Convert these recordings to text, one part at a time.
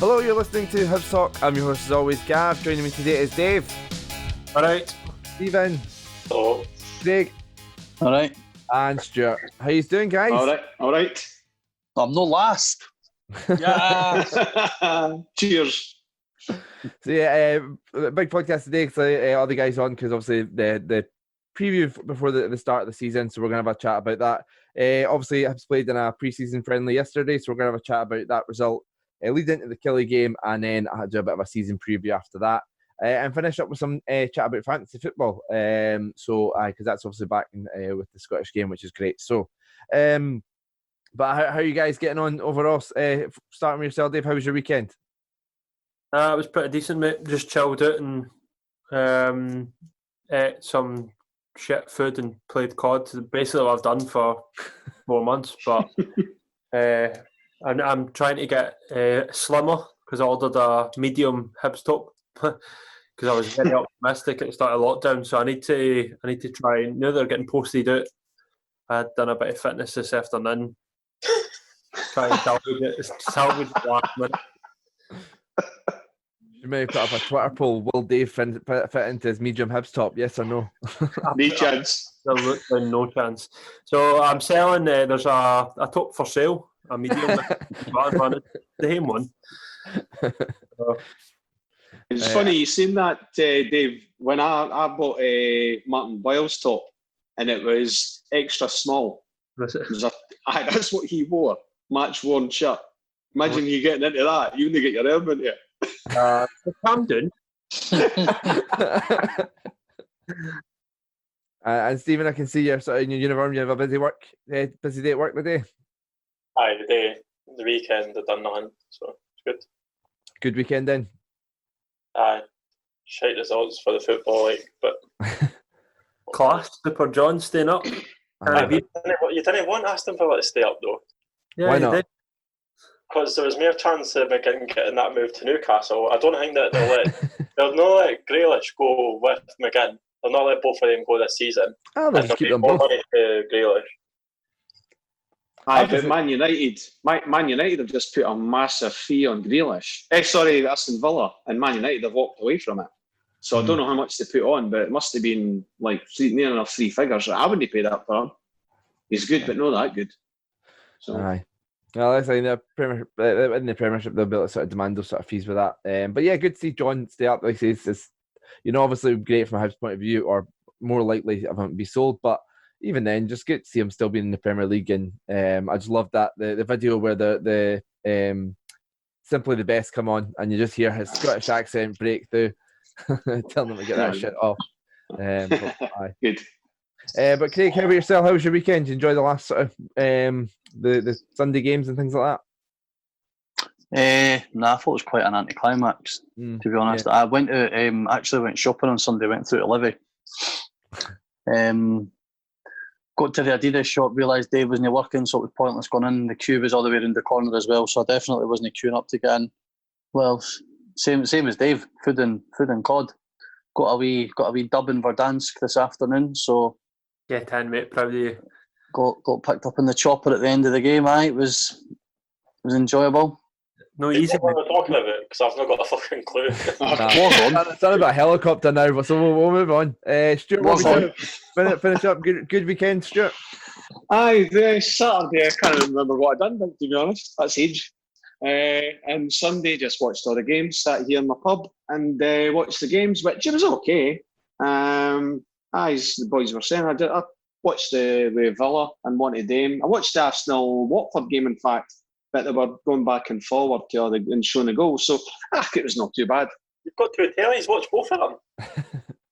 Hello, you're listening to Hibs Talk. I'm your host as always, Gav. Joining me today is Dave. Alright. Stephen. Hello. Craig. Alright. And Stuart. How you doing, guys? Alright. I'm no last. Yeah. Cheers. So yeah, big podcast today because all the guys on because obviously the preview before the start of the season, so we're going to have a chat about that. Obviously, I've played in a pre-season friendly yesterday, so we're going to have a chat about that result leading into the Killie game, and then I'll do a bit of a season preview after that, and finish up with some chat about fantasy football. Because that's obviously back in, with the Scottish game, which is great. So, but how are you guys getting on overall? Starting with yourself, Dave. How was your weekend? It was pretty decent, mate. Just chilled out and ate some shit food and played COD. Basically what I've done for 4 months, but I'm trying to get slimmer because I ordered a medium Hibs top because I was very optimistic at the start of lockdown. So I need to try. Now they're getting posted out. I'd done a bit of fitness this afternoon. Try and salvage the last minute. You may put up a Twitter poll. Will Dave fit into his medium Hibs top? Yes or no? No chance. Absolutely no chance. So I'm selling. There's a top for sale. A medium. The same one. It's funny you seen that, Dave. When I bought a Martin Boyle's top, and it was extra small. Was it? That's what he wore. Match worn shirt. Imagine you getting into that. You only get your arm into it. Camden. And Stephen, I can see you're sort of in your uniform. You have a busy day at work today. Aye, the weekend, I've done nothing, so it's good. Good weekend then. Aye, shite results for the football, but Class, Super John staying up. you didn't want Aston Villa to stay up though. Yeah, why not? Because there was more chance of McGinn getting that move to Newcastle. I don't think that they'll not let Grealish go with McGinn. They'll not let both of them go this season. Oh, they'll just keep them more both. money to Grealish. Aye, but Man United have just put a massive fee on Grealish. Sorry, Aston Villa, and Man United have walked away from it. So I don't know how much they put on, but it must have been like near enough 3 figures. I wouldn't pay that for him. He's good, but not that good. So. Aye. Well, that's like in the Premiership, they'll be able to sort of demand those sort of fees with that. But yeah, good to see John stay up. Like I say, it's obviously great from a Hibs point of view, or more likely of him to be sold. But even then, just good to see him still being in the Premier League. And I just love that the video where the Simply the Best come on, and you just hear his Scottish accent break through, telling him to get that shit off. Good. But Craig, how about yourself? How was your weekend? Did you enjoy the last sort of the Sunday games and things like that? I thought it was quite an anticlimax, to be honest. Yeah. I went to actually went shopping on Sunday. Went through to Livy. Got to the Adidas shop, realised Dave wasn't working, so it was pointless going in. The queue was all the way around the corner as well, so I definitely wasn't queuing up to get in. Well, same as Dave, food and COD. Got a wee dub in Verdansk this afternoon, so get in, mate. Proud of you. Got picked up in the chopper at the end of the game. It was enjoyable. No easy. What we're talking about, because I've not got a fucking clue. it's not about a helicopter now, so we'll move on. Stuart, finish up. Good weekend, Stuart. Aye, the Saturday I can't remember what I done, but to be honest, that's age. And Sunday just watched all the games, sat here in my pub and watched the games, which it was okay. As the boys were saying, I watched the Villa and wanted them. I watched the Arsenal Watford game, in fact, but they were going back and forward and showing the goals. So it was not too bad. You've got 2 tellies, watch both of them.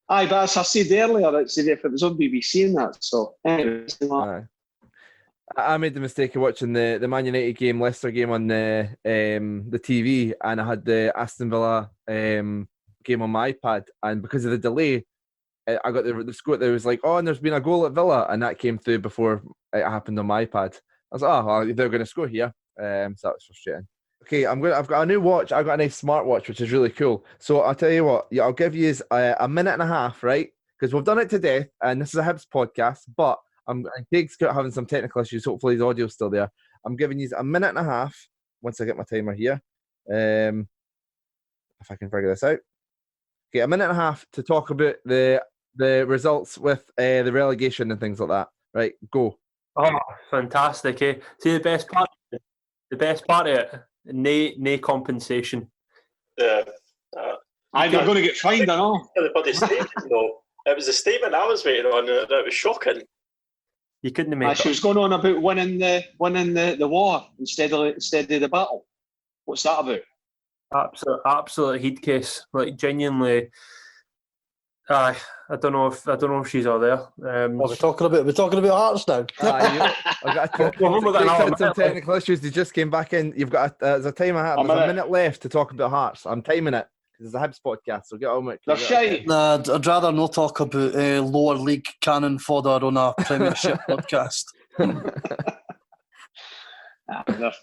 Aye, but as I said earlier, if it was on BBC and that. So anyway. I made the mistake of watching the Man United game, Leicester game on the TV, and I had the Aston Villa game on my iPad, and because of the delay, I got the score. There was like, oh, and there's been a goal at Villa, and that came through before it happened on my iPad. I was like, oh, well, they're going to score here. So that was frustrating. Okay, I've got a new watch. I've got a nice smartwatch, which is really cool. So I'll tell you what, I'll give you a minute and a half, right? Because we've done it to death, and this is a Hibs podcast, but Craig's having some technical issues. Hopefully his audio's still there. I'm giving you a minute and a half once I get my timer here. If I can figure this out. Okay, a minute and a half to talk about the results with the relegation and things like that. Right, go. Oh, fantastic! Eh? See, the best part of it, no compensation. Yeah. They're going to get fined and all. But the statement, though, it was the statement I was waiting on, and it was shocking. You couldn't have made She was going on about winning the war instead of the battle. What's that about? absolute heat case. Like genuinely, I don't know if she's all there. We're talking about Hearts now. I've got some technical issues. They just came back in. You've got there's a minute left to talk about Hearts. I'm timing it because it's a Hibs podcast. So get on with it. They're shy. Nah, I'd rather not talk about lower league cannon fodder on a Premiership podcast.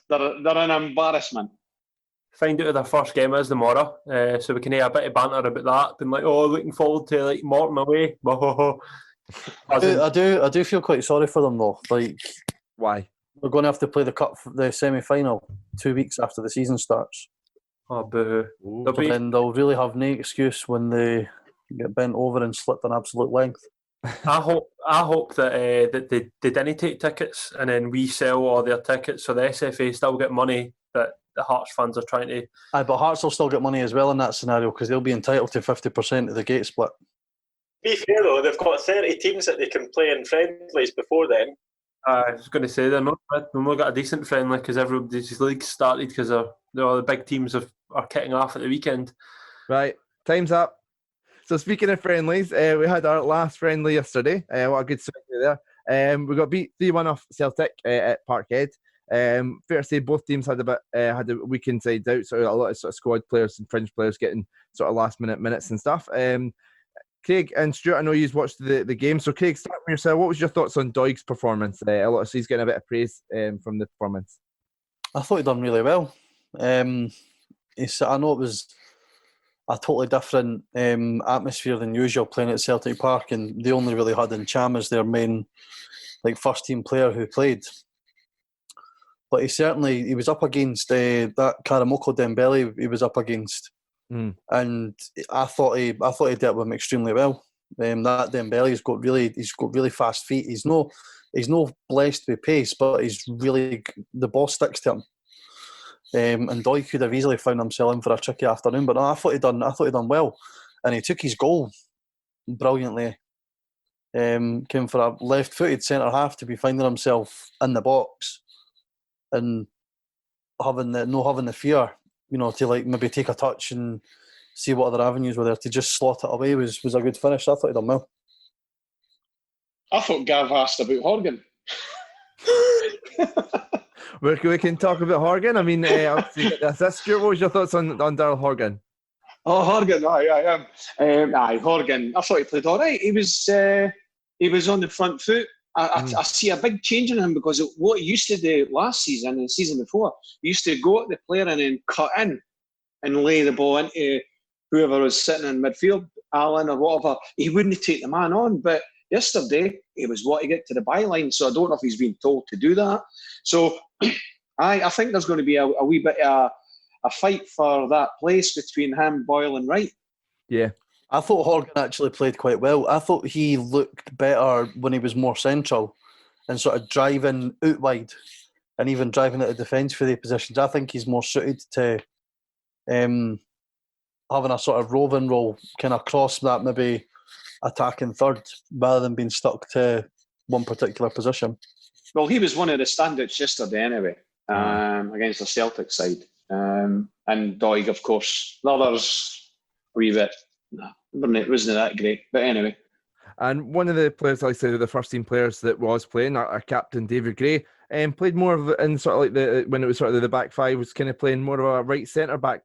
They're an embarrassment. Find out who their first game is tomorrow, so we can have a bit of banter about that. Been like, looking forward to like Morton away. I do feel quite sorry for them though. Like, why? They're going to have to play the semi-final 2 weeks after the season starts. Oh, boo! And they'll really have no excuse when they get bent over and slipped an absolute length. I hope that they didn't take tickets and then we sell all their tickets so the SFA still get money that the Hearts fans are trying to. Aye, but Hearts will still get money as well in that scenario because they'll be entitled to 50% of the gate split. To be fair though, they've got 30 teams that they can play in friendlies before then. I was going to say they've not got a decent friendly because everybody's league started because the big teams are kicking off at the weekend. Right, time's up. So speaking of friendlies, we had our last friendly yesterday. What a good segue there. We got beat 3-1 off Celtic at Parkhead. Fair to say both teams had a weak inside out, so a lot of sort of squad players and fringe players getting sort of last minutes and stuff. Craig and Stuart, I know you've watched the game. So Craig, start with yourself. What was your thoughts on Doig's performance? He's getting a bit of praise from the performance. I thought he'd done really well. I know it was a totally different atmosphere than usual playing at Celtic Park, and they only really had Ncham as their main first team player who played. But he was up against that Karamoko Dembele he was up against. And I thought he dealt with him extremely well. That Dembele he's got really fast feet. He's no blessed with pace, but the ball sticks to him. And Doig could have easily found himself in for a tricky afternoon, but no, I thought he'd done well, and he took his goal brilliantly. Came for a left-footed centre half to be finding himself in the box and having the fear, to maybe take a touch and see what other avenues were there to just slot it away was a good finish. I thought he'd done well. I thought Gav asked about Horgan. We can talk about Horgan. I mean, Stuart, what was your thoughts on Daryl Horgan? Oh, Horgan, aye, Horgan. I thought he played all right. He was on the front foot. I see a big change in him because of what he used to do last season and the season before. He used to go at the player and then cut in and lay the ball into whoever was sitting in midfield, Allen or whatever. He wouldn't take the man on, but yesterday he was wanting to get to the byline, so I don't know if he's been told to do that. So I think there's going to be a wee bit of a fight for that place between him, Boyle and Wright. Yeah. I thought Horgan actually played quite well. I thought he looked better when he was more central and sort of driving out wide and even driving at the defence for the positions. I think he's more suited to having a sort of roving role, kind of cross that maybe attacking third rather than being stuck to one particular position. Well, he was one of the standouts yesterday anyway, against the Celtic side. And Doig, of course. The others, a wee bit, it wasn't that great. But anyway. And one of the players, like I said, the first team players that was playing, our captain, David Gray, played more of in sort of when it was sort of the back five, was kind of playing more of a right centre-back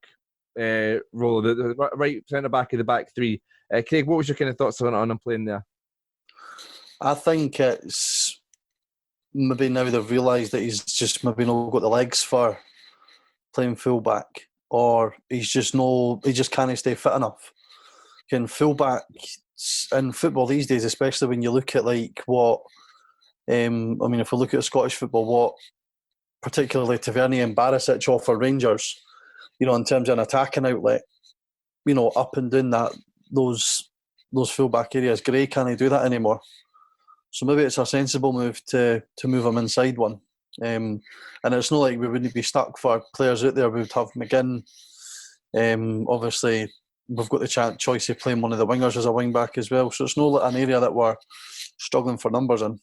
role, the right centre-back of the back three. Craig, what was your kind of thoughts on him playing there? I think it's maybe now they've realised that he's just maybe not got the legs for playing fullback, or he just can't stay fit enough. Can fullback in football these days, especially when you look at what if we look at Scottish football, what particularly Tavernier and Barisic offer Rangers, in terms of an attacking outlet, up and down those full-back areas. Gray can't do that anymore. So maybe it's a sensible move to move him inside one. And it's not like we wouldn't be stuck for players out there. We would have McGinn. Obviously, we've got the choice of playing one of the wingers as a wing-back as well. So it's not an area that we're struggling for numbers in.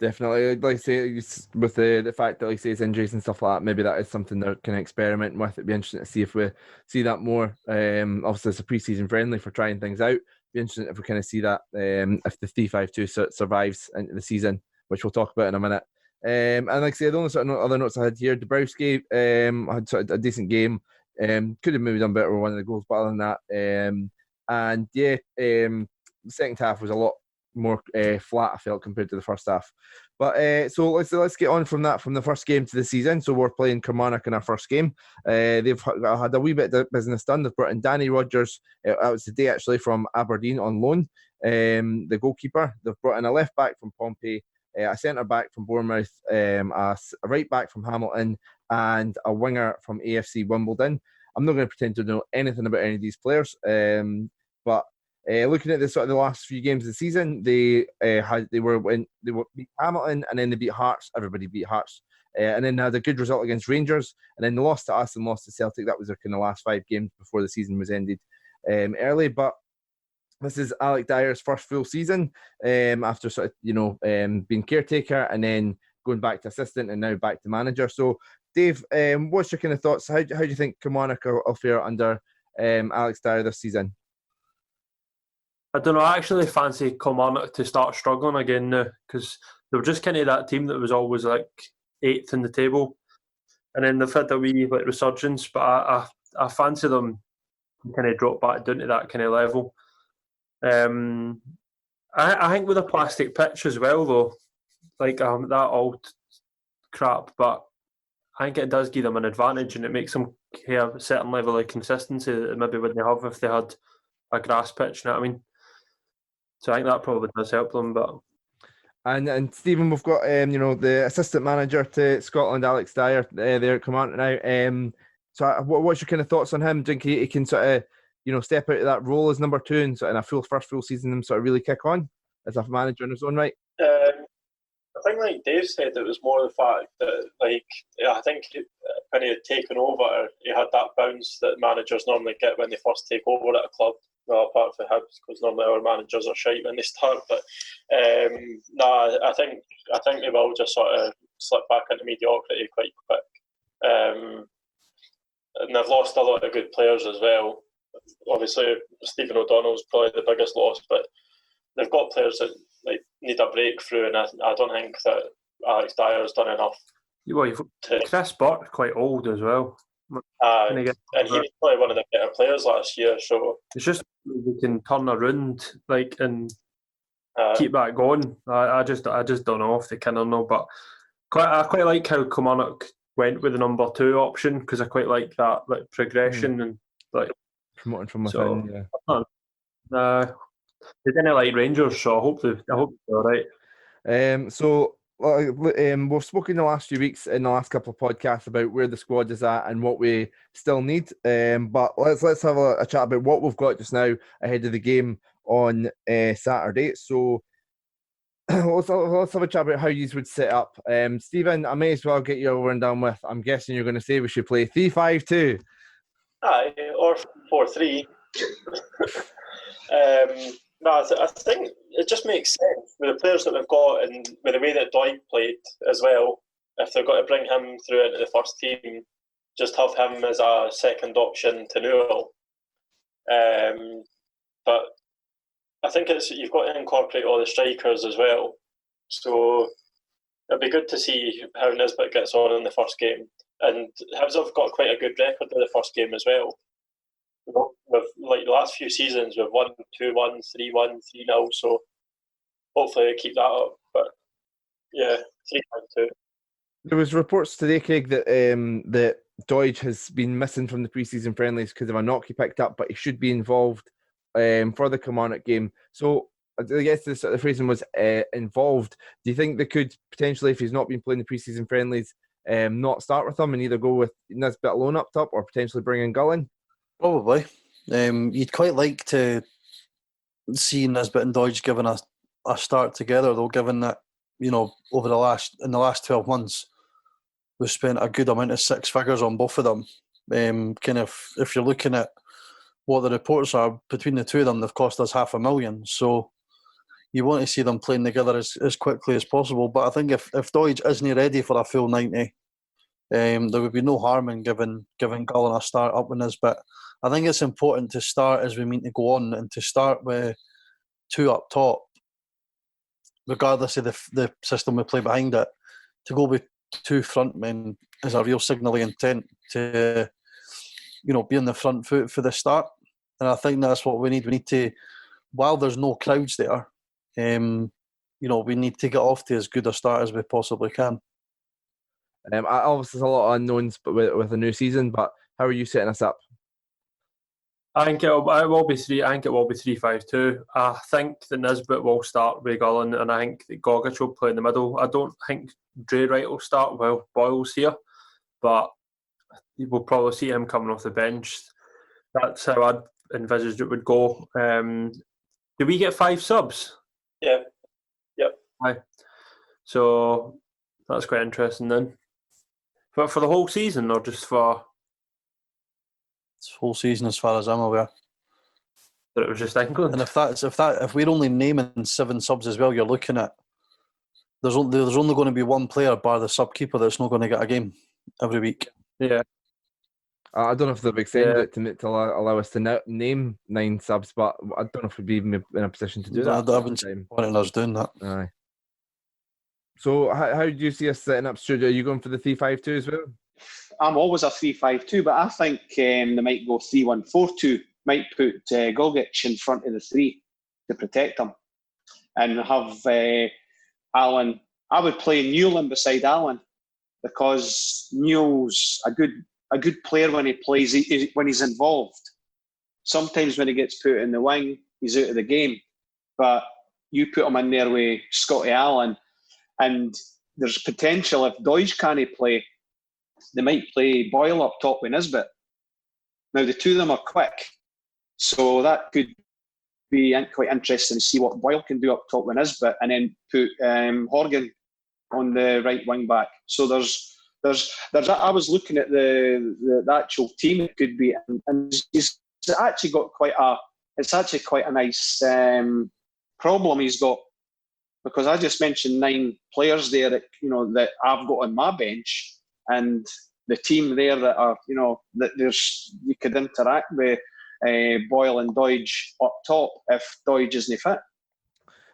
Definitely, like I say, with the fact that, like I say, it's injuries and stuff like that, maybe that is something they're kind of experimenting with. It'd be interesting to see if we see that more. Obviously, it's a pre-season friendly for trying things out. Be interesting if we kind of see that if the 3-5-2 survives into the season, which we'll talk about in a minute. And like I say, the only sort of other notes I had here, Dabrowski had sort of a decent game. Could have maybe done better with one of the goals, but other than that, and yeah, the second half was a lot more flat, I felt, compared to the first half. But so let's get on from the first game to the season. So we're playing Kilmarnock in our first game. They've had a wee bit of business done. They've brought in Danny Rogers. That was today actually, from Aberdeen on loan. The goalkeeper. They've brought in a left back from Pompey, a centre back from Bournemouth, a right back from Hamilton, and a winger from AFC Wimbledon. I'm not going to pretend to know anything about any of these players, but looking at the last few games of the season, they beat Hamilton and then they beat Hearts. Everybody beat Hearts, and then had a good result against Rangers, and then they lost to us and lost to Celtic. That was their kind of last 5 games before the season was ended early. But this is Alec Dyer's first full season after sort of being caretaker and then going back to assistant and now back to manager. So Dave, what's your kind of thoughts? How do you think Kilmarnock will fare under Alex Dyer this season? I don't know. I actually fancy Kilmarnock to start struggling again now, because they were just kind of that team that was always like 8th in the table, and then they've had a wee resurgence. But I fancy them kind of drop back down to that kind of level. I think with a plastic pitch as well, though, like that old crap, but I think it does give them an advantage, and it makes them have a certain level of consistency that maybe wouldn't have if they had a grass pitch. You know what I mean? So I think that probably does help them. But and Stephen, we've got the assistant manager to Scotland, Alex Dyer, there at Kilmarnock now. So what's your kind of thoughts on him? Do you think he can sort of step out of that role as number 2 and sort of in a first full season and sort of really kick on as a manager in his own right? I think, like Dave said, it was more the fact that, I think when he had taken over, he had that bounce that managers normally get when they first take over at a club. Well, apart from Hibs, because normally our managers are shite when they start. But I think they will just sort of slip back into mediocrity quite quick. And they've lost a lot of good players as well. Obviously, Stephen O'Donnell's probably the biggest loss, but they've got players that need a breakthrough, and I don't think that Alex Dyer's done enough. Well, Chris Burke quite old as well. And he was probably one of the better players last year. So it's just we can turn around and keep that going. I just don't know if they can or no. But I quite like how Kilmarnock went with the number 2 option, because I quite like that progression and promoting from within. They didn't like Rangers, so I hope they're all right. So we've spoken the last few weeks in the last couple of podcasts about where the squad is at and what we still need. But let's have a chat about what we've got just now ahead of the game on Saturday. So let's have a chat about how you would set up. Stephen, I may as well get you over and done with. I'm guessing you're going to say we should play 3-5-2. Aye, or 4-3. I think it just makes sense with the players that we've got and with the way that Doig played as well. If they've got to bring him through into the first team, just have him as a second option to Newell. But I think you've got to incorporate all the strikers as well. So it'd be good to see how Nisbet gets on in the first game. And Hibs have got quite a good record in the first game as well. With the last few seasons, we've won 2-1, 3-1, 3-0. So hopefully they keep that up. But yeah, 3-2. There was reports today, Craig, that that Doig has been missing from the pre-season friendlies because of a knock he picked up, but he should be involved for the Kilmarnock game. So I guess the phrasing was involved. Do you think they could potentially, if he's not been playing the pre-season friendlies, not start with him and either go with Nisbet alone up top or potentially bring in Gullen? Probably. You'd quite like to see Nisbet and Doidge given a start together, though, given that, in the last 12 months, we've spent a good amount of six figures on both of them. If you're looking at what the reports are, between the two of them, they've cost us $500,000. So you want to see them playing together as quickly as possible. But I think if Doidge isn't ready for a full 90, there would be no harm in giving Gullen a start up with Nisbet. I think it's important to start as we mean to go on, and to start with two up top, regardless of the system we play behind it. To go with two front men is a real signal of intent to, be on the front foot for the start. And I think that's what we need. We need to, while there's no crowds there, we need to get off to as good a start as we possibly can. Obviously, there's a lot of unknowns, but with a new season. But how are you setting us up? I think it will be 3-5-2. I think the Nisbet will start with Gullen, and I think that Gogic will play in the middle. I don't think Dre Wright will start while Boyle's here, but we'll probably see him coming off the bench. That's how I'd envisaged it would go. Do we get 5 subs? Yeah. Yep. Aye. So that's quite interesting then. But for the whole season, or just for? It's whole season, as far as I'm aware. That it was just England. And if we're only naming 7 subs as well, you're looking at there's only going to be one player, bar the sub-keeper, that's not going to get a game every week. Yeah. I don't know if they've extended it to allow us to name 9 subs, but I don't know if we'd be even in a position to do that. I haven't seen us doing that. Aye. So how do you see us setting up, Stuart? Are you going for the 3-5-2 as well? I'm always a 3-5-2, but I think they might go 3-1-4-2. Might put Gogic in front of the 3 to protect him, and have Allen. I would play Newland beside Allen, because Newell's a good player when he plays, when he's involved. Sometimes when he gets put in the wing, he's out of the game. But you put him in there with Scotty Allen, and there's potential if Doidge can't play, they might play Boyle up top with Nisbet. Now, the two of them are quick, so that could be quite interesting to see what Boyle can do up top with Nisbet, and then put Horgan on the right wing back. So there's I was looking at the actual team it could be, and it's actually quite a nice problem he's got, because I just mentioned 9 players there that I've got on my bench, and the team there that are that you could interact with Boyle and Doidge up top if Doidge isn't fit.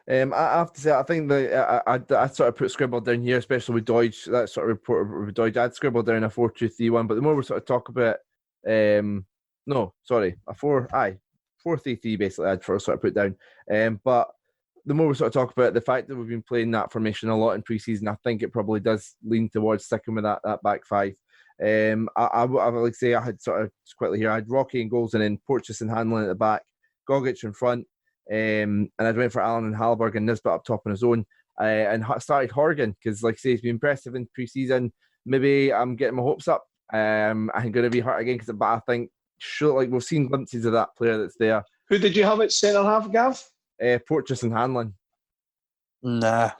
I have to say, I think I sort of put scribbled down here, especially with Doidge, that sort of report with Doidge. I'd scribbled down a 4-2-3-1, but the more we sort of talk about, a 4-3-3 basically. I'd sort of put down, but the more we sort of talk about the fact that we've been playing that formation a lot in pre-season, I think it probably does lean towards sticking with that back 5. I would like to say I had sort of quickly here. I had Rocky and goals, and then Porteous and Hanlon at the back, Gogic in front. And I went for Allen and Hallberg and Nisbet up top on his own, and started Horgan because, like I say, he's been impressive in pre-season. Maybe I'm getting my hopes up. I'm going to be hurt again, but I think we've seen glimpses of that player that's there. Who did you have at centre half, Gav? Porteous and Hanlon. Nah.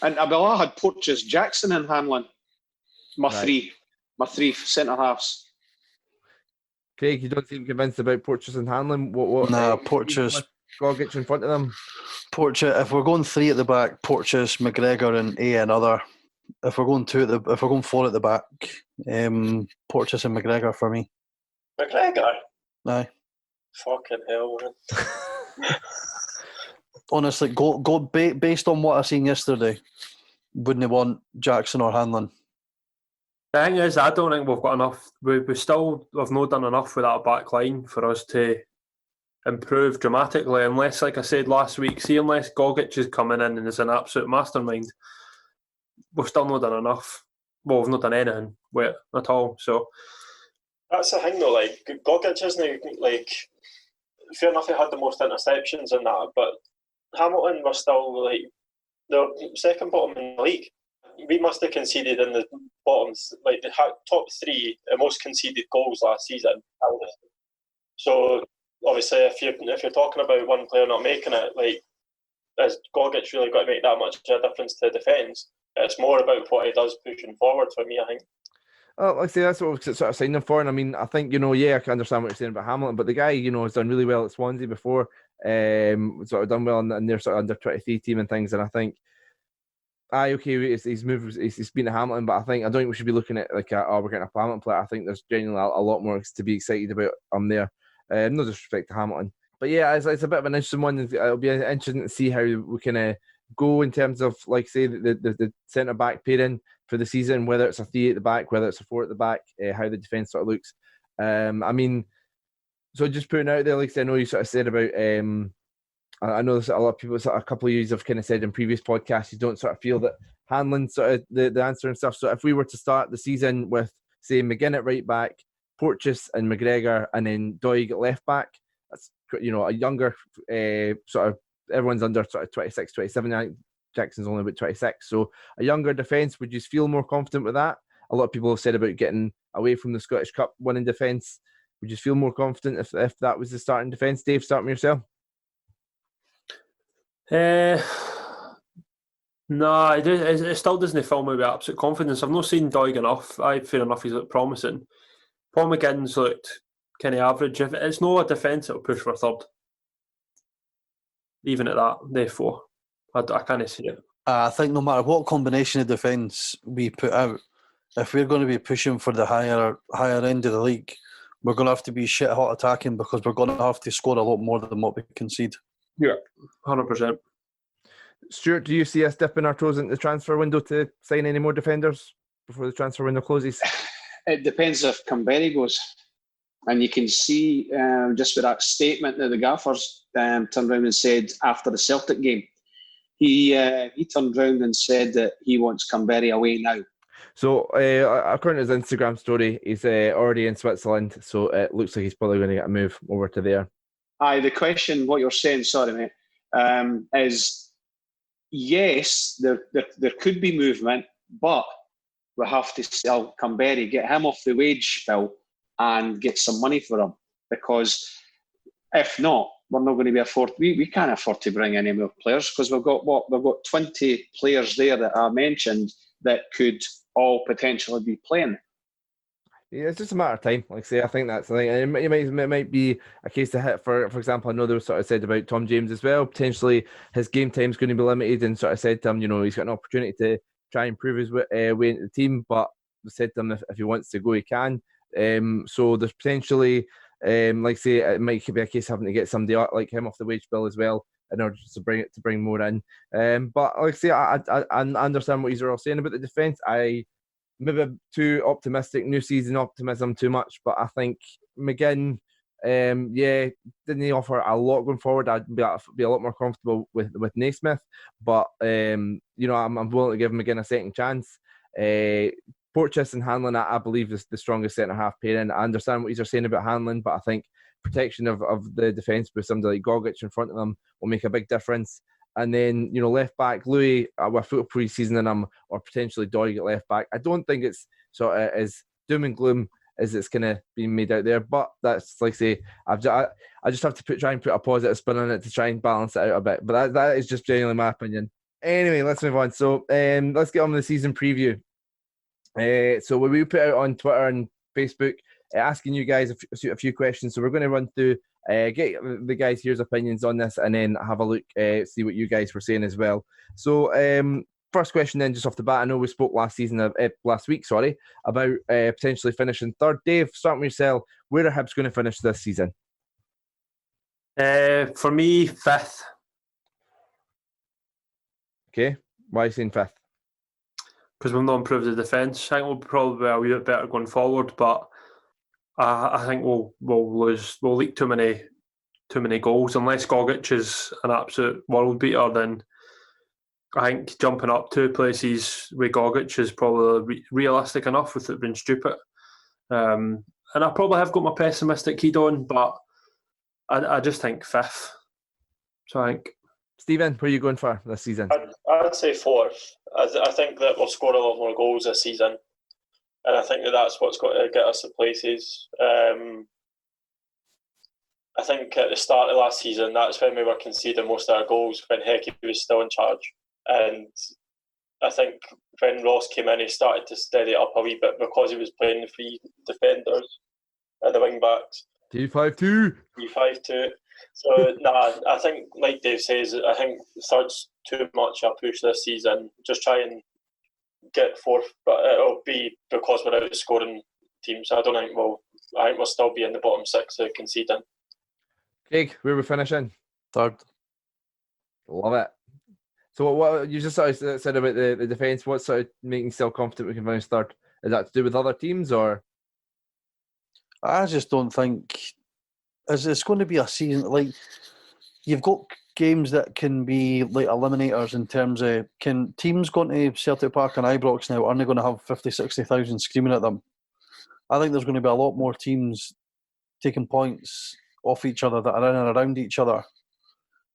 And I had Porteous, Jackson, and Hanlon. My three centre halves. Craig, you don't seem convinced about Porteous and Hanlon. What? Nah, Porteous. Gogic in front of them. Porteous. If we're going 3 at the back, Porteous, McGregor, and another. If we're going 4 at the back, Porteous and McGregor for me. McGregor? Aye. Fucking hell, man. Honestly, based on what I seen yesterday, wouldn't they want Jackson or Hanlon? The thing is, I don't think we've got enough. We've not done enough with that back line for us to improve dramatically. Unless, like I said last week, unless Gogic is coming in and is an absolute mastermind, we've still not done enough. Well, we've not done anything with it at all. So that's the thing, though. Like, Gogic isn't fair enough. He had the most interceptions in that, but Hamilton were still they're second bottom in the league. we must have conceded in the bottoms, like the top three most conceded goals last season. So obviously, if you're talking about one player not making it, like, has Gogic really got to make that much of a difference to defence? It's more about what he does pushing forward for me, I think. Well, like I say, that's what we're sort of signing him for. And I mean, I think, yeah, I can understand what you're saying about Hamilton, but the guy, has done really well at Swansea before. Sort of done well in their sort of under 23 team and things. And I think, he's moved, he's been to Hamilton, but I don't think we should be looking at like, we're getting a Hamilton player. I think there's genuinely a lot more to be excited about there. No disrespect to Hamilton. But yeah, it's a bit of an interesting one. It'll be interesting to see how we can go in terms of, like, say, the centre back pairing for the season, whether it's a 3 at the back, whether it's a 4 at the back, how the defence sort of looks. I mean, so just putting out there, like I said, I know you sort of said about, I know there's a lot of people, a couple of you have kind of said in previous podcasts, you don't sort of feel that Hanlon's sort of the answer and stuff. So if we were to start the season with, say, McGinn at right back, Porteous and McGregor, and then Doig at left back, that's, a younger sort of, everyone's under sort of 26, 27. I think Jackson's only about 26. So a younger defence, would you feel more confident with that? A lot of people have said about getting away from the Scottish Cup winning defence. Would you feel more confident if that was the starting defence? Dave, start with yourself. No, it still doesn't fill me with absolute confidence. I've not seen Doig enough. Fair enough, he's looked promising. Paul McGinn's looked kind of average. If it's not a defence, it'll push for a third. Even at that, therefore, I can't see it. I think no matter what combination of defence we put out, if we're going to be pushing for the higher end of the league, we're going to have to be shit hot attacking, because we're going to have to score a lot more than what we concede. Yeah, 100%. Stuart, do you see us dipping our toes into the transfer window to sign any more defenders before the transfer window closes? It depends if Camberry goes. And you can see just with that statement that the gaffers turned around and said after the Celtic game, he turned around and said that he wants Camberry away now. So according to his Instagram story, he's already in Switzerland, so it looks like he's probably going to get a move over to there. Aye, the question, what you're saying, sorry mate, is yes, there could be movement, but we have to sell Camberry, get him off the wage bill and get some money for him, because if not, we're not going to be afford. We can't afford to bring any more players, because we've got 20 players there that I mentioned that could all potentially be playing. Yeah, it's just a matter of time. Like I say, I think that's the thing. And it might be a case to hit for example, I know there was sort of said about Tom James as well. Potentially his game time's going to be limited, and sort of said to him, he's got an opportunity to try and prove his way into the team, but said to him if he wants to go, he can. So there's potentially, like I say, it might be a case of having to get somebody like him off the wage bill as well in order to bring more in. But like I say, I understand what you're all saying about the defence. I maybe too optimistic, new season optimism too much, but I think McGinn, didn't he offer a lot going forward? I'd be a lot more comfortable with Naismith, but I'm willing to give McGinn a second chance. Porteous and Hanlon, I believe, is the strongest centre half pairing. I understand what you're saying about Hanlon, but I think protection of the defence with somebody like Gogic in front of them will make a big difference. And then, left back, Louis, with full pre-season in him, or potentially Doig at left back. I don't think it's sort of as doom and gloom as it's kind of being made out there. But that's, like I say, I just have to try and put a positive spin on it to try and balance it out a bit. But that is just genuinely my opinion. Anyway, let's move on. So let's get on with the season preview. So we put out on Twitter and Facebook asking you guys a few questions. So we're going to run through, get the guys here's opinions on this, and then have a look, see what you guys were saying as well. So first question then, just off the bat, I know we spoke last week, about potentially finishing third. Dave, starting with yourself, where are Hibs going to finish this season? For me, fifth. Okay, why are you saying fifth? Because we've not improved the defence. I think we'll probably be a wee bit better going forward, but I think we'll leak too many goals. Unless Gogic is an absolute world beater, then I think jumping up 2 places with Gogic is probably realistic enough without it being stupid. And I probably have got my pessimistic heat on, but I just think fifth. So I think. Stephen, where are you going for this season? I'd say fourth. I think that we'll score a lot more goals this season, and I think that that's what's got to get us to places. I think at the start of last season, that's when we were conceding most of our goals when Hecky was still in charge. And I think when Ross came in, he started to steady it up a wee bit because he was playing the three defenders and the wing backs. 2-5-2. 3-5-2. So, I think, like Dave says, I think third's too much a push this season. Just try and get fourth, but it'll be because we're outscoring teams. I think we'll still be in the bottom six of conceding. Craig, where we finishing? Third. Love it. So what you just sort of said about the defence, what's sort of making you still confident we can finish third? Is that to do with other teams or? I just don't think it's going to be a season like you've got games that can be like eliminators in terms of can teams going to Celtic Park and Ibrox now aren't they going to have 50,000-60,000 screaming at them? I think there's going to be a lot more teams taking points off each other that are in and around each other.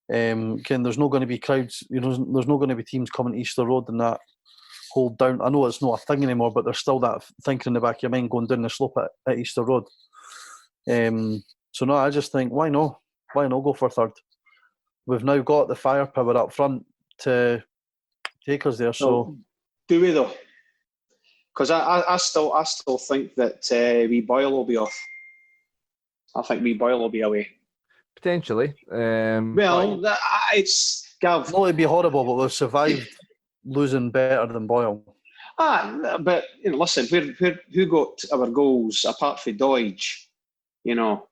There's not going to be crowds, there's not going to be teams coming to Easter Road and that hold down. I know it's not a thing anymore, but there's still that thinking in the back of your mind going down the slope at Easter Road. So no, I just think why not go for third? We've now got the firepower up front to take us there. So do we though? Because I still think that wee Boyle will be off. I think wee Boyle will be away. Potentially. It's Gav. no, it'd be horrible, but we've survived losing better than Boyle. But listen, who got our goals apart from Doidge? But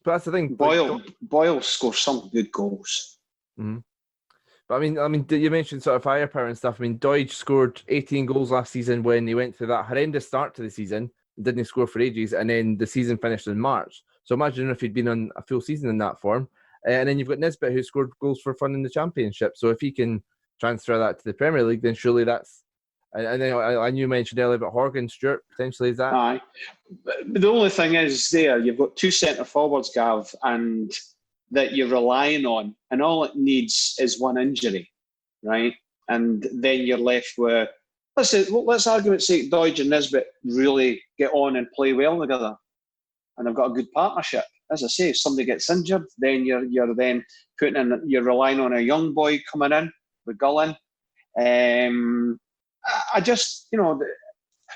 that's the thing. Boyle scores some good goals. Mm-hmm. But I mean, you mentioned sort of firepower and stuff. I mean, Doidge scored 18 goals last season when he went through that horrendous start to the season. Didn't score for ages, and then the season finished in March. So imagine if he'd been on a full season in that form. And then you've got Nisbet, who scored goals for fun in the Championship. So if he can transfer that to the Premier League, then surely that's... And then I you mentioned earlier about Horgan, Stewart, potentially is that? Aye. But the only thing is you've got two centre-forwards, Gav, and that you're relying on, and all it needs is one injury, right? And then you're left with... Let's argument's sake, Doidge and Nisbet really get on and play well together, and they've got a good partnership. As I say, if somebody gets injured, then you're then you're relying on a young boy coming in with Gullen. I just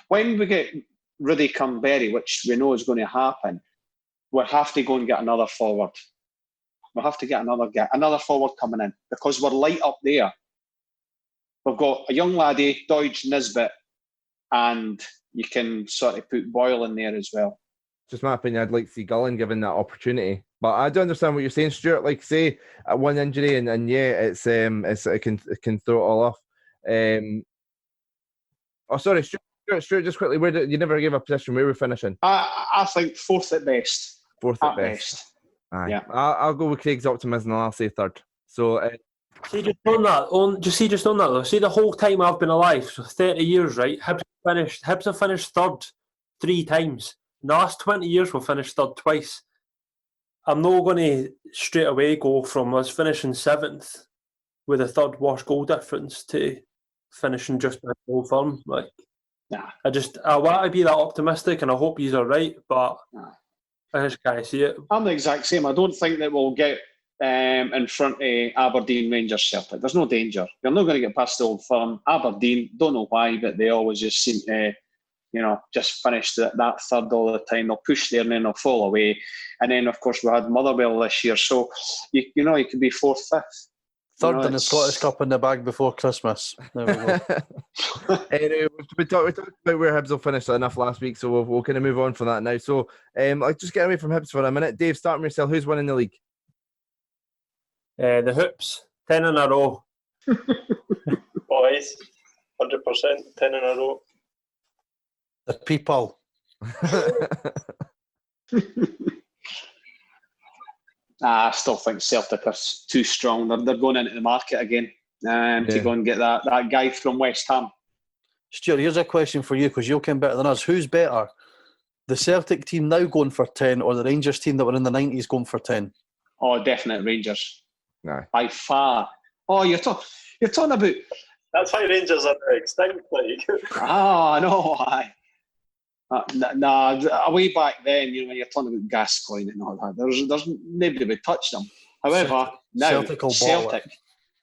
when we get Rudy Cumberry, which we know is going to happen, we'll have to go and get another forward. We'll have to get another forward coming in because we're light up there. We've got a young laddie, Doidge, Nisbet, and you can sort of put Boyle in there as well. Just my opinion, I'd like to see Gullen given that opportunity. But I do understand what you're saying, Stuart. Like, say, one injury, and yeah, it can throw it all off. Sorry, Stuart, just quickly, you never gave a position where we're finishing? I think fourth at best. Fourth at best. Aye. Yeah. I'll go with Craig's optimism and I'll say third. So... just on that though, see the whole time I've been alive, so 30 years, right? Hibs have finished third 3 times. In the last 20 years, we've finished third twice. I'm not going to straight away go from us finishing 7th with a third wash goal difference to finishing just by goal firm. Like, nah. I want to be that optimistic, and I hope he's all right, but I just can't see it. I'm the exact same. I don't think that we'll get in front of Aberdeen, Rangers, Celtic. There's no danger. You're not going to get past the Old Firm. Aberdeen, don't know why, but they always just seem to, just finish that third all the time. They'll push there and then they'll fall away. And then, of course, we had Motherwell this year. So, you could be 4th, 5th. Third in the Scottish Cup in the bag before Christmas. There we go. Anyway, we talked about where Hibs will finish enough last week, so we'll kind of move on from that now. So, I'll just get away from Hibs for a minute. Dave, start with yourself. Who's winning the league? The Hoops, 10 in a row. Boys, 100%, 10 in a row. The people. I still think Celtic are too strong. They're going into the market again to go and get that guy from West Ham. Stuart, here's a question for you because you'll come better than us. Who's better? The Celtic team now going for 10 or the Rangers team that were in the 90s going for 10? Oh, definite Rangers. No. By far. Oh, you're talking about That's why Rangers are extinct. Like, Ah, no, aye. Way back then, when you're talking about Gascoigne and all that, there's nobody would touch them. However, now Celtic will bottle it.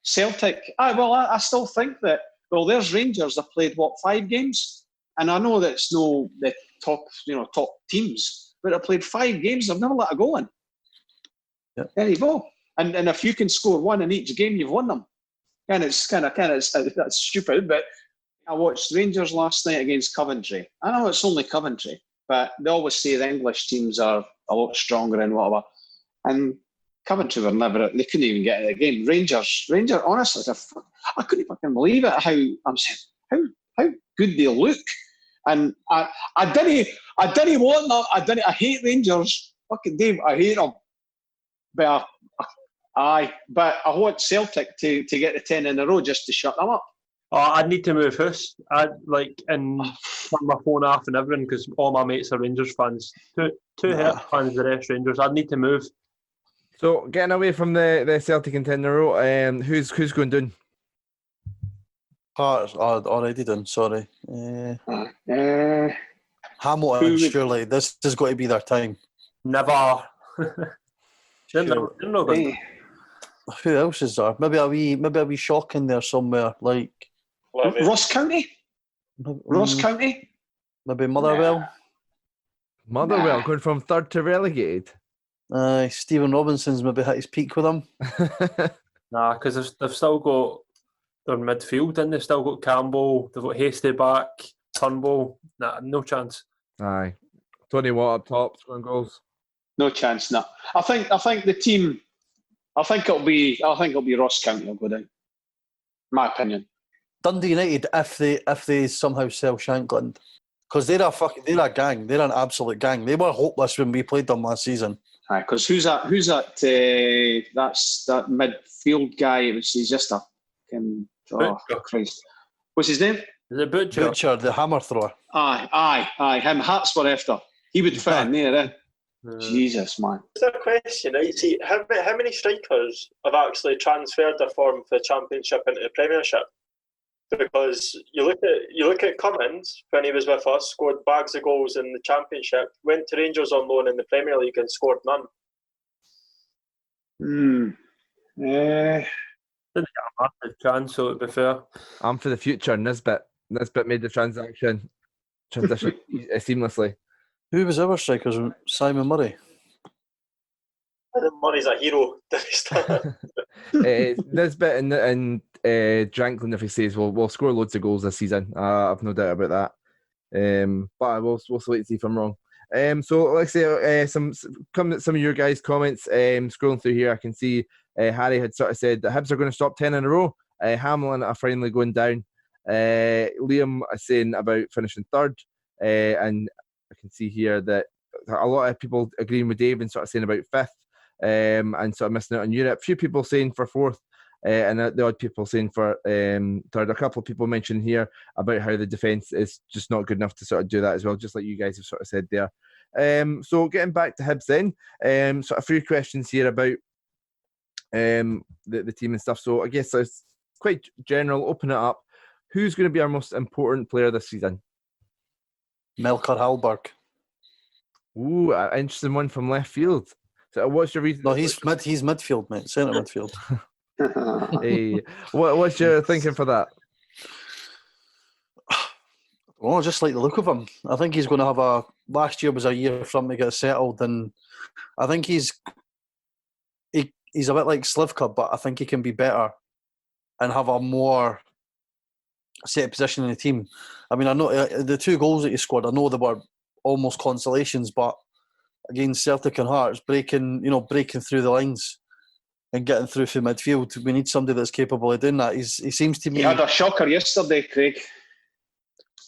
Celtic. I still think that. Well, there's Rangers. They played 5 games, and I know that it's no the top teams, but they played 5 games. They've never let a goal in. Yep. There you go. And if you can score 1 in each game, you've won them. And it's kind of that's stupid, but I watched Rangers last night against Coventry. I know it's only Coventry, but they always say the English teams are a lot stronger and whatever. And Coventry were never. They couldn't even get in the game. Rangers. Honestly, I couldn't fucking believe it. How I'm saying how good they look. And I didn't want them. I hate Rangers. Fucking Dave, I hate them. But but I want Celtic to get the 10 in a row just to shut them up. Oh, I'd need to move house. I'd and turn my phone off and everything because all my mates are Rangers fans. Two Hearts fans, the rest Rangers. I'd need to move. So getting away from the Celtic in 10 in a row, who's going down? Hearts are already done. Sorry. Hamilton. Surely this has got to be their time. Never. Sure. Who else is there? Maybe a wee shock in there somewhere, like Ross County. County. Maybe Motherwell. Motherwell going from 3rd to relegated. Stephen Robinson's maybe hit his peak with them. Nah, because they've still got their midfield and they've still got Campbell. They've got Hasty back, Turnbull. Nah, no chance. Aye, Tony Watt up top scoring goals. No chance. No. I think the team. I think it'll be Ross County will go down. My opinion. Dundee United, if they somehow sell Shankland, because they're a gang. They're an absolute gang. They were hopeless when we played them last season. Aye, because who's that? That's that midfield guy. He's just a Christ. What's his name? Is it Butcher? Butcher, the hammer thrower. Aye. Him. Hotspur after. He would fit in there. Jesus, man. There's a question, right? See, how many strikers have actually transferred their form for the Championship into the Premiership? Because you look at Cummins when he was with us, scored bags of goals in the Championship, went to Rangers on loan in the Premier League and scored none. Didn't get a massive chance, so to be fair. I'm for the future. Nisbet made the transition seamlessly. Who was our strikers? Simon Murray. Murray's a hero. Nisbet and Dranklin, if he says, we'll score loads of goals this season. I've no doubt about that. But we'll wait and see if I'm wrong. So let's say some of your guys' comments. Scrolling through here, I can see Harry had sort of said that Hibs are going to stop 10 in a row. Hamlin are finally going down. Liam is saying about finishing 3rd. And I can see here that a lot of people agreeing with Dave and sort of saying about 5th. And sort of missing out on Europe. A few people saying for 4th, and the odd people saying for 3rd. A couple of people mentioned here about how the defence is just not good enough to sort of do that as well, just like you guys have sort of said there. So getting back to Hibs then, sort of a few questions here about the team and stuff. So I guess it's quite general, open it up. Who's going to be our most important player this season? Melker Hallberg. Ooh, an interesting one from left field. So what's your reason? No, he's midfield, mate. Centre midfield. Hey, what's your thinking for that? Well, I just like the look of him. I think he's going to have last year was a year for him to get settled, and I think he's a bit like Slivka, but I think he can be better and have a more set position in the team. I mean, I know the 2 goals that he scored, I know they were almost consolations, but against Celtic and Hearts, breaking through the lines and getting through from midfield, we need somebody that's capable of doing that. He seems to me... He had a shocker yesterday, Craig.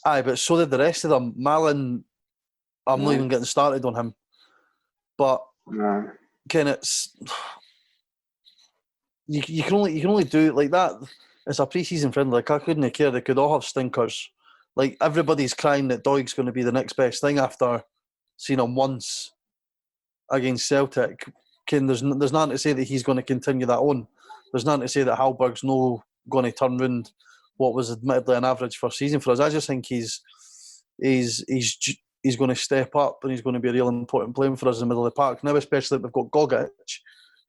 Aye, but so did the rest of them. Malin, I'm not even getting started on him. But Ken, it's... You can only do it like that. It's a pre-season friendly. Like, I couldn't care. They could all have stinkers. Like, everybody's crying that Doig's going to be the next best thing after seeing him once against Celtic. Ken, there's nothing to say that he's going to continue that on. There's nothing to say that Hallberg's no going to turn round what was admittedly an average first season for us. I just think he's going to step up and he's going to be a real important player for us in the middle of the park. Now, especially if we've got Gogic,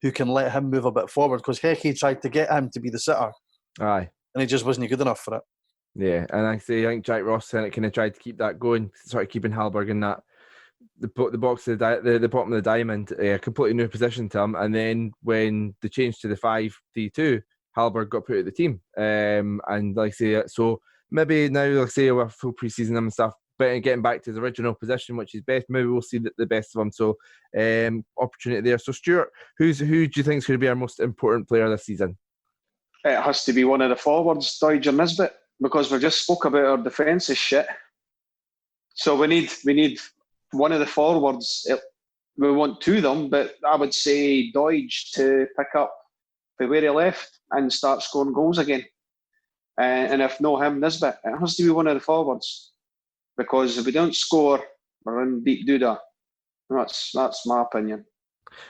who can let him move a bit forward, because Hecky tried to get him to be the sitter. Aye. And he just wasn't good enough for it. Yeah, and I think Jack Ross kind of tried to keep that going, sort of keeping Hallberg in that the box of the bottom of the diamond, a completely new position to him. And then when they changed to the 5-3-2, Hallberg got put out of the team. And like I say, so maybe now, like I say, we're full preseason and stuff, but getting back to his original position, which is best, maybe we'll see the best of him. So opportunity there. So Stuart, who do you think is going to be our most important player this season? It has to be one of the forwards, Doidge or Nisbet, because we just spoke about our defence is shit. So we need one of the forwards. We want two of them, but I would say Doidge to pick up for where he left and start scoring goals again. And if no him, Nisbet, it has to be one of the forwards, because if we don't score, we're in deep doodah. That's my opinion.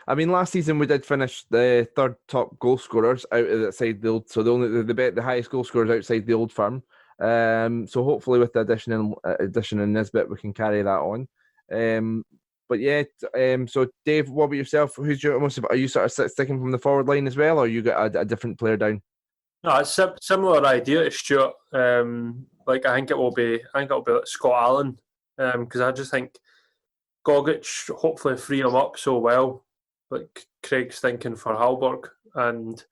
I mean, last season we did finish the third top goal scorers outside the old, so the highest goal scorers outside the Old Firm. So hopefully with the addition in Nisbet, we can carry that on. But yeah, so Dave, what about yourself? Who's your most? Are you sort of sticking from the forward line as well, or you got a different player down? No, it's a similar idea to Stuart. Like I think it'll be like Scott Allen, because I just think Gogic hopefully free him up so well. Like Craig's thinking for Hallberg, and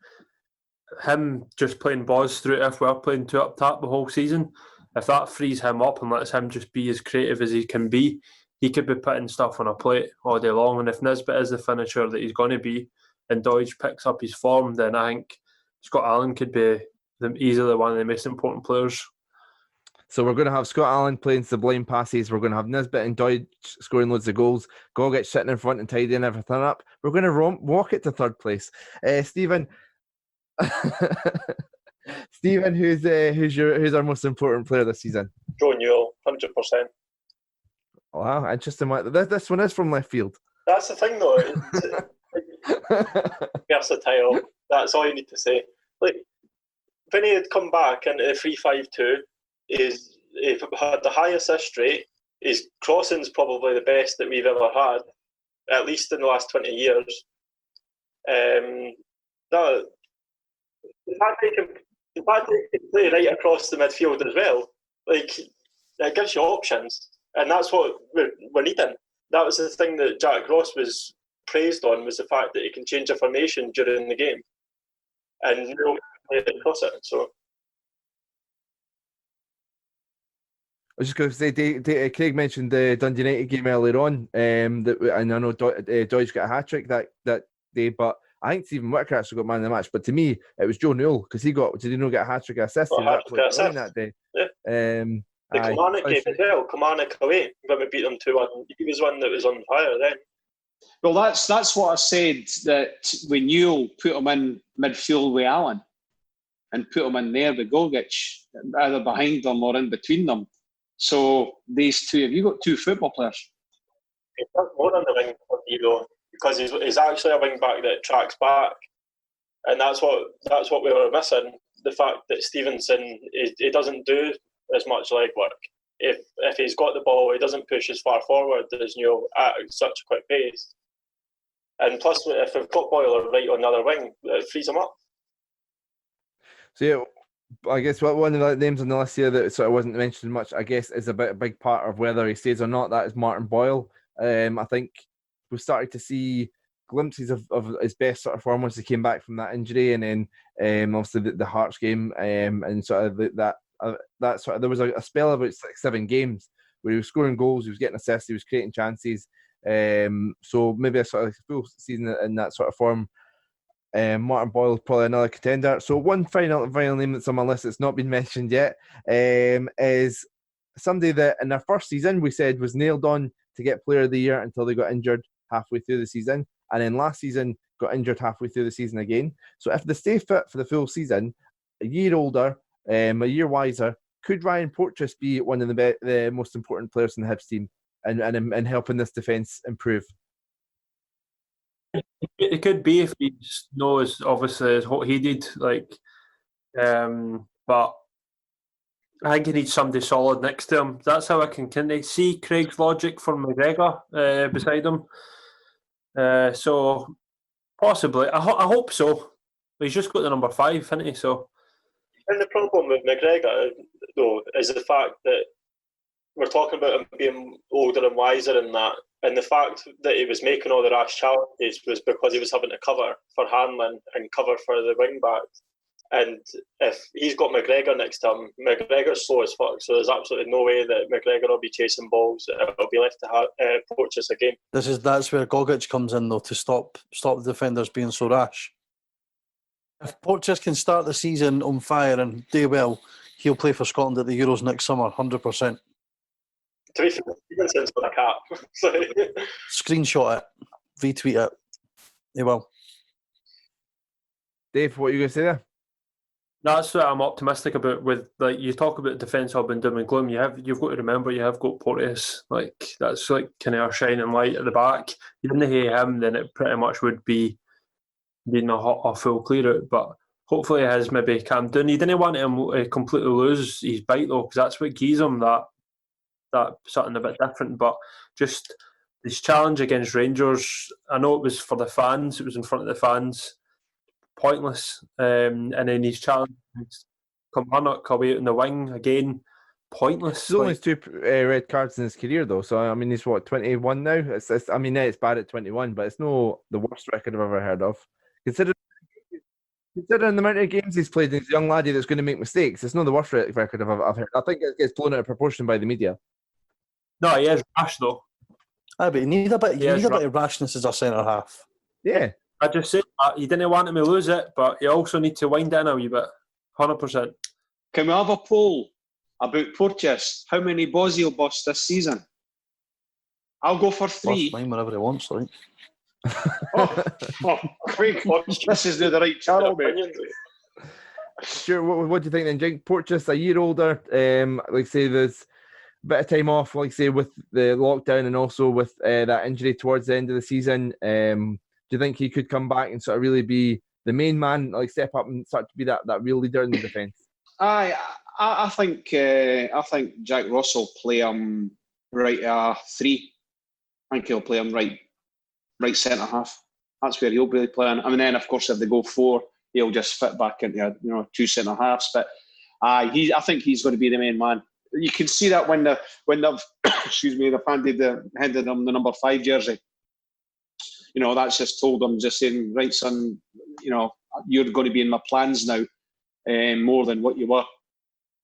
him just playing Boz through it, if we're playing two up top the whole season, if that frees him up and lets him just be as creative as he can be, he could be putting stuff on a plate all day long. And if Nisbet is the finisher that he's going to be, and Doidge picks up his form, then I think Scott Allen could be easily one of the most important players. So we're going to have Scott Allen playing sublime passes. We're going to have Nisbet and Doidge scoring loads of goals. Gogic sitting in front and tidying everything up. We're going to walk it to third place. Stephen, Stephen, who's our most important player this season? Joe Newell, 100%. Wow, interesting. This one is from left field. That's the thing, though. Versatile. That's all you need to say. Like when he had come back into the 3-5-2, he had the high assist rate. His crossing's probably the best that we've ever had, at least in the last 20 years. The fact that he can play right across the midfield as well, like it gives you options, and that's what we're needing. That was the thing that Jack Ross was praised on, was the fact that he can change a formation during the game, and no play across it. So. I was just going to say, Craig mentioned the Dundee United game earlier on, and I know Doidge got a hat-trick that day, but I think Stephen Whittaker actually got man of the match. But to me, it was Joe Newell, because did he not get a hat-trick assist? He was absolutely brilliant that day. Yeah. The Kilmarnock game as well, Kilmarnock away, when we beat them 2-1. He was one that was on fire then. Well, that's what I said, that when Newell put him in midfield with Allen and put him in there with Gogic, either behind them or in between them. So these two, have you got two football players? He's got more on the wing for you though, because he's actually a wing back that tracks back, and that's what we were missing. The fact that Stevenson he doesn't do as much leg work. If he's got the ball, he doesn't push as far forward as Newell at such a quick pace. And plus, if we've got Boiler right on the other wing, it frees him up. So yeah, I guess one of the names on the list here that sort of wasn't mentioned much, I guess, is a big part of whether he stays or not. That is Martin Boyle. I think we've started to see glimpses of his best sort of form once he came back from that injury, and then obviously the Hearts game, and sort of that sort of, there was a spell of about 6-7 games where he was scoring goals, he was getting assists, he was creating chances. So maybe a sort of full season in that sort of form. Martin Boyle is probably another contender. So one final name that's on my list that's not been mentioned yet is somebody that in their first season we said was nailed on to get Player of the Year until they got injured halfway through the season, and then last season got injured halfway through the season again. So if they stay fit for the full season, a year older, a year wiser, could Ryan Porteous be one of the most important players in the Hibs team and helping this defence improve? It could be if he knows, obviously, what he did. But I think he needs somebody solid next to him. That's how I can kind of see Craig's logic for McGregor beside him. So possibly, I hope so. But he's just got the number 5, hasn't he? So. And the problem with McGregor, though, is the fact that we're talking about him being older and wiser and that, and the fact that he was making all the rash challenges was because he was having to cover for Hanlon and cover for the wing back. And if he's got McGregor next to him, McGregor's slow as fuck, so there's absolutely no way that McGregor will be chasing balls. It'll be left to Porteous again. That's where Gogic comes in though, to stop the defenders being so rash. If Porteous can start the season on fire and do well, he'll play for Scotland at the Euros next summer, 100%. To be fair, Stevenson's got a cap. So. Screenshot it, retweet it. He will. Dave, what are you going to say there? That's what I'm optimistic about. With like you talk about defence hub and doom and gloom, you've got to remember you have got Porteous. Like that's like kind of our shining light at the back. You didn't hate him, then it pretty much would be being a full clear out. But hopefully, it has maybe calmed down. You didn't want him to completely lose his bite though, because that's what gives him that something a bit different. But just his challenge against Rangers, I know it was for the fans. It was in front of the fans. Pointless, and then his challenge Kilmarnock away in the wing again, pointless. There's only 2 red cards in his career though, so I mean he's what, 21 now. I mean it's bad at 21, but it's no the worst record I've ever heard of. Considering the amount of games he's played, he's a young laddie that's going to make mistakes. It's not the worst record I've heard. I think it gets blown out of proportion by the media. No, he is rash though. But you need a bit of rashness as a centre half. Yeah. I just said you didn't want him to lose it, but you also need to wind it in a wee bit. 100%. Can we have a poll about Porteous? How many balls he'll bust this season? I'll go for 3. Mine whenever he wants, right? Craig, this is the right channel, mate. Sure. What do you think then, Jake? Porteous a year older. Like say there's a bit of time off, like say with the lockdown and also with that injury towards the end of the season. Do you think he could come back and sort of really be the main man, like step up and start to be that real leader in the defence? I think Jack Ross will play him right 3. I think he'll play him right centre half. That's where he'll be playing. I mean, then of course if they go 4, he'll just fit back into 2 centre halves. But I think he's going to be the main man. You can see that when they've they've handed him the number 5 jersey. That's just told them, just saying, right, son, you're going to be in my plans now more than what you were.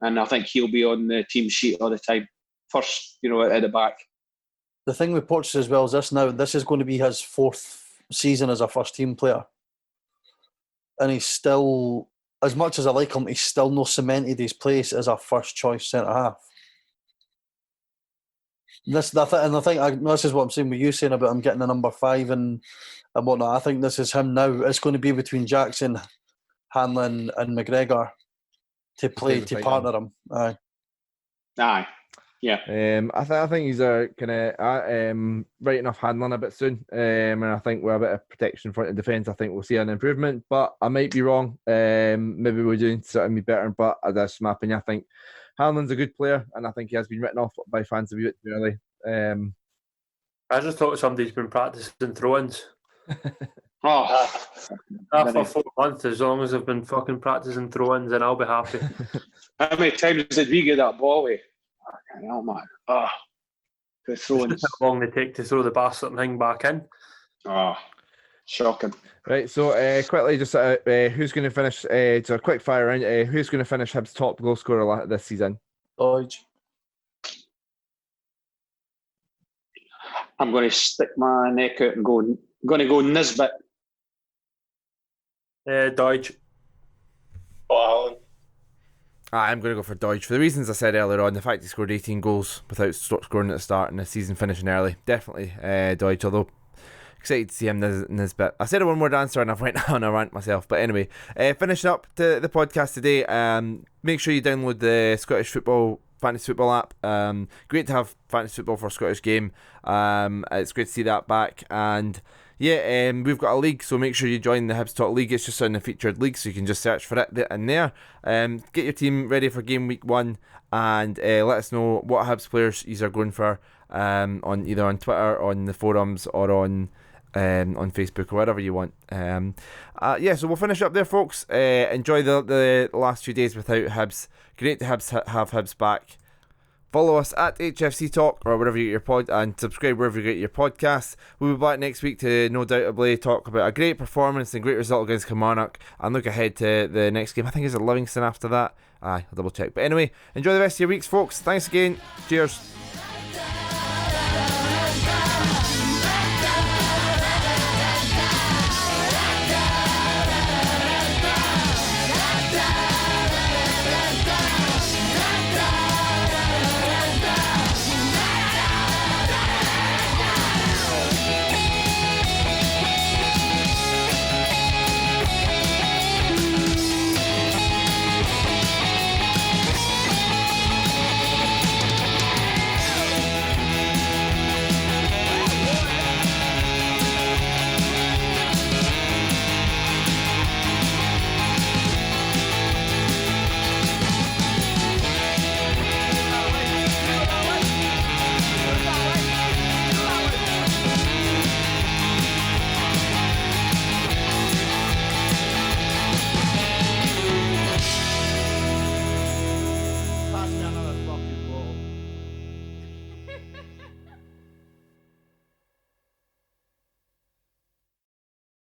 And I think he'll be on the team sheet all the time. First, at the back. The thing with Porteous as well is this is going to be his 4th season as a first team player. And he's still, as much as I like him, he's still not cemented his place as a first choice centre half. This is what I'm saying with you saying about him getting the number 5 and whatnot. I think this is him now. It's going to be between Jackson, Hanlon, and McGregor to partner him. Aye, yeah. I think he's kind of right enough Hanlon a bit soon, and I think with a bit of protection front of defence, I think we'll see an improvement. But I might be wrong. Maybe we're doing something better. But that's my opinion. I think Hanlon's a good player, and I think he has been written off by fans a bit too early. I just thought somebody's been practicing throw-ins. For 4 months, as long as I've been fucking practicing throw-ins, and I'll be happy. How many times did we get that ball away? I can't help, man. The throw-ins. How long they take to throw the bastard thing back in. Shocking. Right, so quickly, just who's going to finish? So a quick fire round. Who's going to finish Hibs' top goal scorer this season? Dodge. I'm going to stick my neck out and go Nisbet. Dodge. Alan. I'm going to go for Dodge for the reasons I said earlier on. The fact he scored 18 goals without scoring at the start and the season finishing early. Definitely Dodge, although excited to see him Nisbet. I said a one word answer and I've went on a rant myself. But anyway, finishing up the podcast today, make sure you download the Scottish Fantasy Football app. Great to have Fantasy Football for a Scottish game. It's great to see that back. And yeah, we've got a league, so make sure you join the Hibs Talk League. It's just on the featured league, so you can just search for it in there. Get your team ready for game week 1, and let us know what Hibs players you are going for on either on Twitter, on the forums, or on Facebook, or wherever you want. So we'll finish up there, folks. Enjoy the last few days without Hibs. Great to have Hibs back. Follow us at HFC Talk or wherever you get your pod, and subscribe wherever you get your podcasts. We'll be back next week to no doubtably talk about a great performance and great result against Kilmarnock, and look ahead to the next game. I think it's at Livingston after that. I'll double check. But anyway, enjoy the rest of your weeks, folks. Thanks again. Cheers.